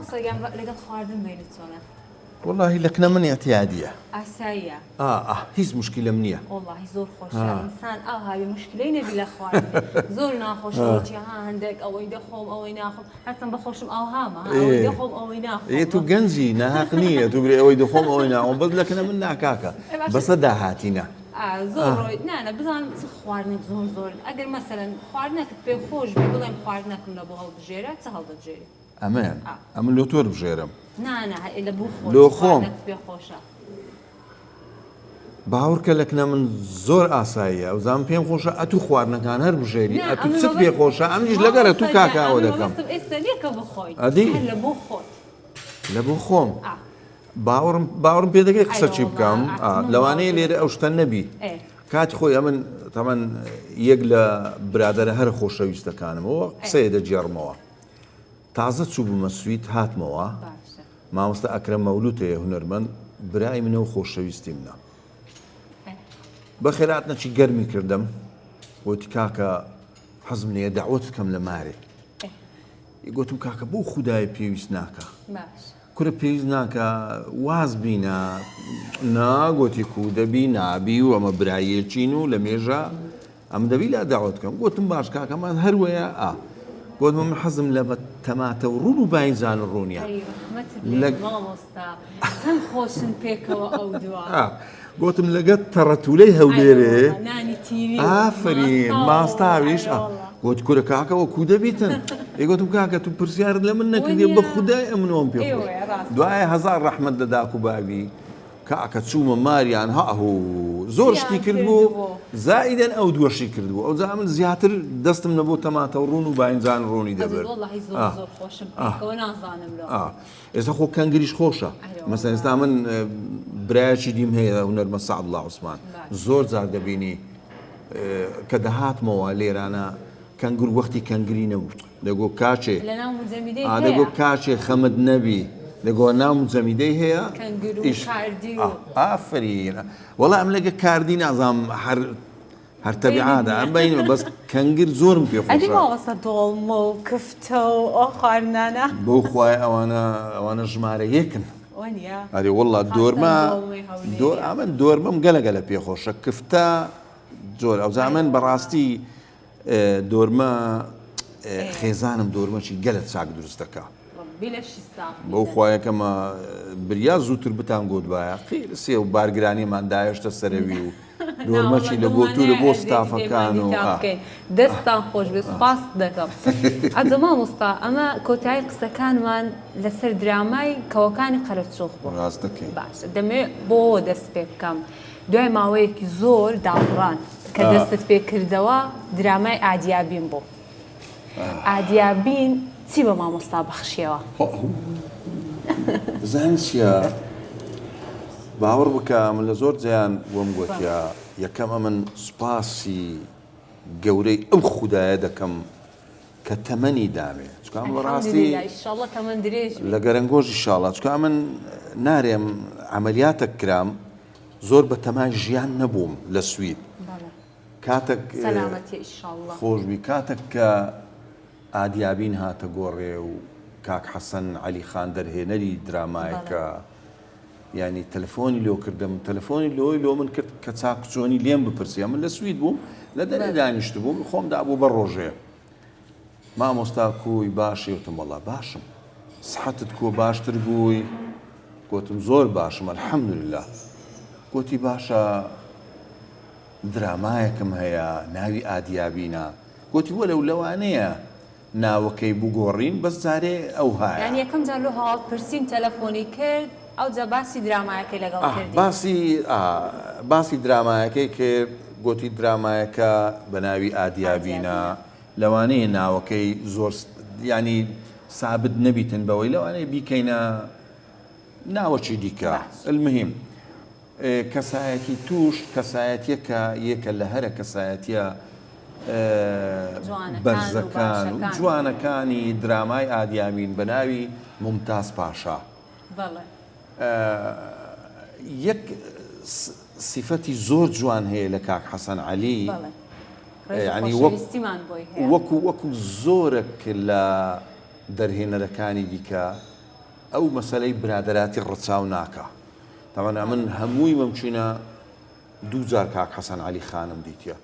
مامۆستاگیان لەگەڵ خواردن بینت چۆنە؟ والله لەکنە من اعتیادیە. ئاساییە؟ هیچ مشکلەم نییە. والله زۆر خۆشە ئینسان هاوی مشکلەی نەبی لە خواردن زۆر ناخۆشەوەی هەندێک ئەوەی دەخۆم ئەوەی ناخۆم هەتەم بەخۆشم ئاهامە ئەوەی دەخۆم ئەوەی ناخۆم. تو گەنجی ناحەق نییە تو برێ ئەوەی دەخۆم ئەوەی ناخۆم بەس لەکنە من ناکاکە بەسە داهاتینە. زۆر نانە بزانم چ خواردنێک زۆر ئەگەر مەسەرەن خواردنێکت پێ خۆش بێ بڵێم خواردنەکەم لە بۆ هەڵبژێرە چ هەڵدەبژێری؟ ئەمە لۆ تۆر بژێرم. نانە لە بوو لۆ خۆم پێ خۆشە. باوەڕکە لەکنە من زۆر ئاساییە ئەوزان پێم خۆشە ئەتوو خواردنەکان هەر بژێری ئەتو چت پێ خۆشە ئەمنیش لەگەرە تو کاکاوە دەکەم. ئێستا نییەکە بخۆیت لە بۆ خۆت لە بۆ خۆم. باوەڕم پێ دەکەی قسە چی بکەم لەوانەیە لێرە ئەو شتە نەبی کاتی خۆی ئەمن تەمەەن یەک لە برادەرە هەر خۆشەویستەکانمەوە قسەیە دەجێڕمەوە تازە چوو بوومە سوید هاتمەوە مامۆستا ئەکرەم مەولوود هەیە هونەرمەند برای منە و خۆشەویستی منە بەخێرات نەچی گەرمی کردم وتی کاکە حەزم لێیە داوەت بکەم لە مارێ گوتم کاکە بۆ خودای پێویست ناکە کورە پێویست ناکە واز بینە ناگوتی کو دەبی نابی و ئەمە برایەکین و لە مێژە ئەم دەبی لا داوەت بکەم گوتم باش کاکەمان هەروەیە گوتم من حەزم لە تەماتە و ڕوون و باینزان ڕوونیە چەند خۆشن پێکەوە ئەو دووە گوتم لەگەت تەڕەتولەی هەولێرێ ئافرین ماستاویش گوت کورە کاکەوە کو دەبیتن گوتم کاکە تو پرسیارت لە من نەکردێ بە خودای ئەمنەوەم پێ دوایە هەزار ڕەحمەت لە داک و باوی کاکە چوومە ماریان هەهوو زۆر شتی کردبوو زائیدەن ئەو دووەشی کردبوو ئەو زامن زیاتر دەستم نەبوو تەماتە و ڕوون و باینزان ڕوونی دەبێت ئێستا خۆ کەنگریش خۆشە مەسەن ئێستا من برایەکی دیم هەیە هونەرمە سەعەدڵا عوسمان زۆر جار دەبینی کە دەهاتمەوە لێرانە کەنگر وەختی کەنگری نەبوو دەگۆ کاچێ دەگۆ کاچێ خەمت نەبی دەگۆ ناو زەمیدەی هەیە ئافرین وەڵا ئەم لەگە کاردی نازام هەر تەبیعاتە ئەم بینمە بەس کەنگر زۆرم پێ خۆشە ئەدیماوەستا دۆڵمە و کفتە و ئەو خواردنانە بەو خوای ئەوانە ژمارە یەکن ئەری وەڵا دۆرمەم گەلە پێ خۆشە کفتە زۆر ئەو زامن بەڕاستی دۆرمە خێزانم دۆرمەشی گەلت چاک دروست دەکا بەو خوایەکەمە بریا زووتر بتان گۆدوایە خیر سێ و بارگرانیمان دایشتە سەرەوی و دۆرمەچی لە بۆ تورە بۆ ستافەکان و دەستان خۆش بێ سوپاس دەکەم ئەجە مامۆستا ئەمە کۆتایی قسەکانمان لەسەر درامای کەوەکانی قەرەچۆخ بوو ڕاست دەکەین باشە دەمێ بۆ دەست پێ بکەم دوای ماوەیەکی زۆر داوەڕان کە دەستت پێ کردەوە درامای ئادیابین بوو ئادیابین چی بە مامۆستا بەخشیەوە؟ بزانین چییە؟ باوەڕ بکە من لە زۆر جیان وەم گوتیا یەکەمە من سوپاسی گەورەی ئەو خودایە دەکەم کە تەمەنی دامێ چکە من بەڕاستی لە گەرەنگۆژ ئینشاڵڵا چکە من نارێم عەمەلیاتە کرام زۆر بە تەمای ژیان نەبووم لە سوید کاتێک خۆشبی کاتێک کە ئادیابین هاتە گۆڕێ و کاک حەسەن عەلی خان دەرهێنەری درامایەکە ینی تەلەفۆنی لۆ کردم تەلەفۆنی لۆ من کرد کە چاکچۆنی لێم بپرسیە من لە سوید بووم لە دەرێ دانیشت بووم خۆم دابوو بە ڕۆژێ مامۆستا کوی باشی وتم وەڵا باشم سحەتت کۆ باشتر بووی گوتم زۆر باشم ئەلحەمدوللا گوتی باشە درامایەکم هەیە ناوی ئادیابینە گوتی وەلەو لەوانەیە ناوەکەی بگۆڕین بەس جارێ ئەو هایە یعنی یەکەم جار لە هاوڵپرسیم تەلەفۆنی کرد ئەو جا باسی درامایەکەی لەگەڵ کردی باسی درامایەکەی کرد گوتی درامایەکە بە ناوی ئادیابینە لەوانەیە ناوەکەی زۆر ینی سابت نەبیتن بەوەی لەوانەیە بیکەینە ناوەچی دیکە المهم کەسایەتی توش کەسایەتیەکە یەکە لە هەرە کەسایەتیە بەرزەکان و جوانەکانی درامای ئادیابین بە ناوی مومتاز پاشا یەک سیفەتی زۆر جوان هەیە لە کاک حەسەن عەلی ینی وەکو زۆرێک لە دەرهێنەرەکانی دیکە ئەو مەسەلەی برادەراتی ڕەچاو ناکە. تاوانە من هەمووی مەمچینە 2000 کاک حەسەن عەلی خانم دیتە